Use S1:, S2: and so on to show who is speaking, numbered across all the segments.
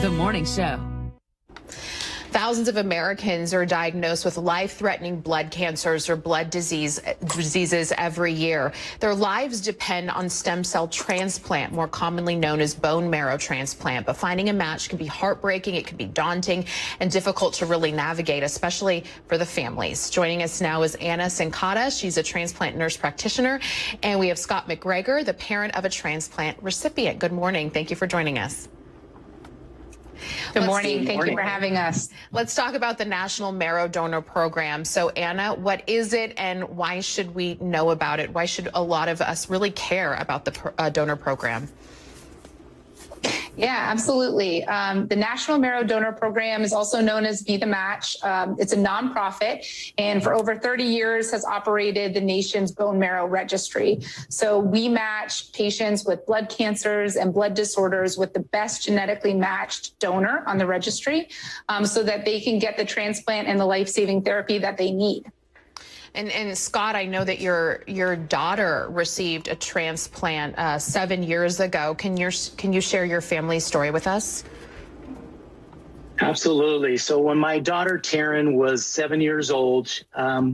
S1: The Morning Show.
S2: Thousands of Americans are diagnosed with life-threatening blood cancers or blood diseases every year. Their lives depend on stem cell transplant, more commonly known as bone marrow transplant. But finding a match can be heartbreaking, it can be daunting, and difficult to really navigate, especially for the families. Joining us now is Anna Sincata. She's a transplant nurse practitioner. And we have Scott McGregor, the parent of a transplant recipient. Good morning. Thank you for joining us.
S3: Good morning. Thank you for having us.
S2: Let's talk about the National Marrow Donor Program. So, Anna, what is it and why should we know about it? Why should a lot of us really care about the donor program?
S3: Yeah, absolutely. The National Marrow Donor Program is also known as Be the Match. It's a nonprofit and for over 30 years has operated the nation's bone marrow registry. So we match patients with blood cancers and blood disorders with the best genetically matched donor on the registry so that they can get the transplant and the life-saving therapy that they need.
S2: And Scott, I know that your daughter received a transplant 7 years ago. Can you share your family story with us?
S4: Absolutely. So when my daughter Taryn was 7 years old,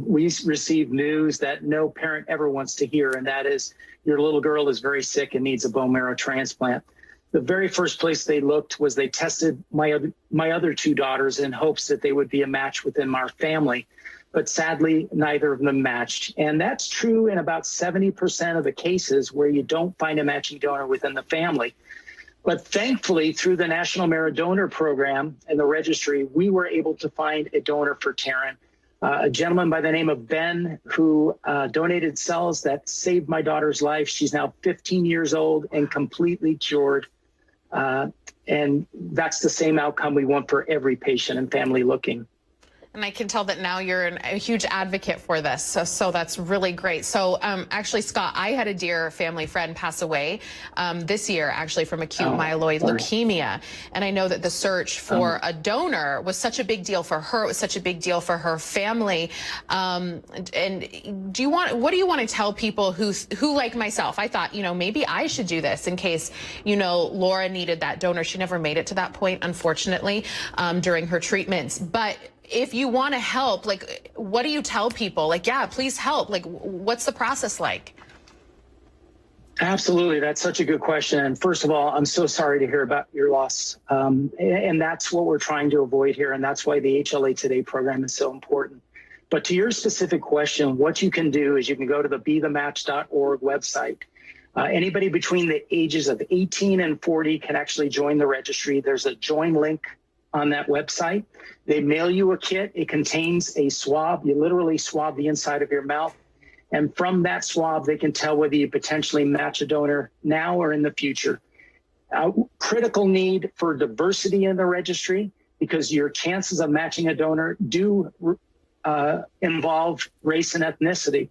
S4: we received news that no parent ever wants to hear, and that is your little girl is very sick and needs a bone marrow transplant. The very first place they looked was they tested my other two daughters in hopes that they would be a match within our family. But sadly, neither of them matched. And that's true in about 70% of the cases where you don't find a matching donor within the family. But thankfully, through the National Marrow Donor Program and the registry, we were able to find a donor for Taryn, a gentleman by the name of Ben, who donated cells that saved my daughter's life. She's now 15 years old and completely cured. And that's the same outcome we want for every patient and family looking.
S2: And I can tell that now you're a huge advocate for this, so that's really great. So actually, Scott, I had a dear family friend pass away this year, actually, from acute myeloid leukemia. And I know that the search for a donor was such a big deal for her. It was such a big deal for her family. And what do you want to tell people who like myself? I thought, maybe I should do this in case, Laura needed that donor. She never made it to that point, unfortunately, during her treatments. But if you want to help, what do you tell people? Yeah, please help. What's the process like?
S4: Absolutely. That's such a good question. And first of all, I'm so sorry to hear about your loss. And that's what we're trying to avoid here. And that's why the HLA Today program is so important. But to your specific question, what you can do is you can go to the bethematch.org website. Anybody between the ages of 18 and 40 can actually join the registry. There's a join link on that website. They mail you a kit. It contains a swab. You literally swab the inside of your mouth. And from that swab, they can tell whether you potentially match a donor now or in the future. Critical need for diversity in the registry, because your chances of matching a donor do involve race and ethnicity.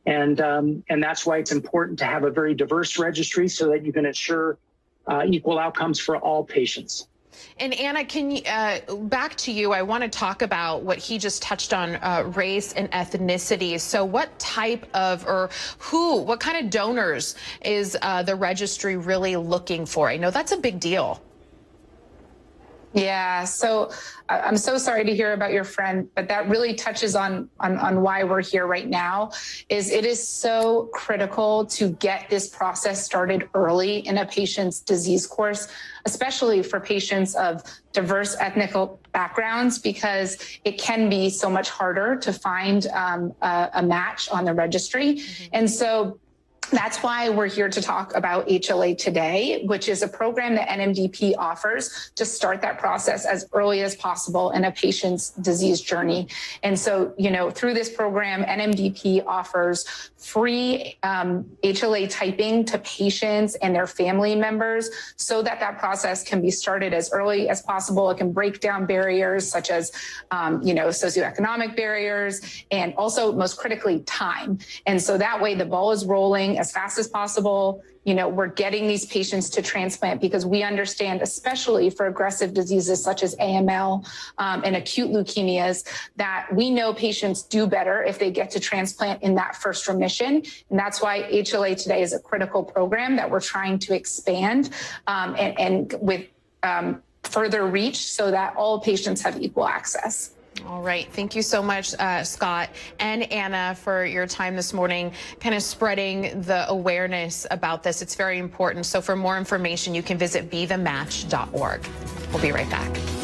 S4: And that's why it's important to have a very diverse registry so that you can ensure equal outcomes for all patients.
S2: And Anna, can you, back to you, I want to talk about what he just touched on, race and ethnicity. So what type of, what kind of donors is the registry really looking for? I know that's a big deal.
S3: Yeah, so I'm so sorry to hear about your friend, but that really touches on why we're here right now. It is so critical to get this process started early in a patient's disease course, especially for patients of diverse ethnic backgrounds, because it can be so much harder to find a match on the registry. And so that's why we're here to talk about HLA Today, which is a program that NMDP offers to start that process as early as possible in a patient's disease journey. And so, through this program, NMDP offers free HLA typing to patients and their family members so that process can be started as early as possible. It can break down barriers such as, socioeconomic barriers, and also most critically time. And so that way the ball is rolling as fast as possible. We're getting these patients to transplant because we understand, especially for aggressive diseases such as AML and acute leukemias, that we know patients do better if they get to transplant in that first remission. And that's why HLA Today is a critical program that we're trying to expand and with further reach so that all patients have equal access.
S2: All right. Thank you so much, Scott and Anna, for your time this morning, kind of spreading the awareness about this. It's very important. So for more information, you can visit bethematch.org. We'll be right back.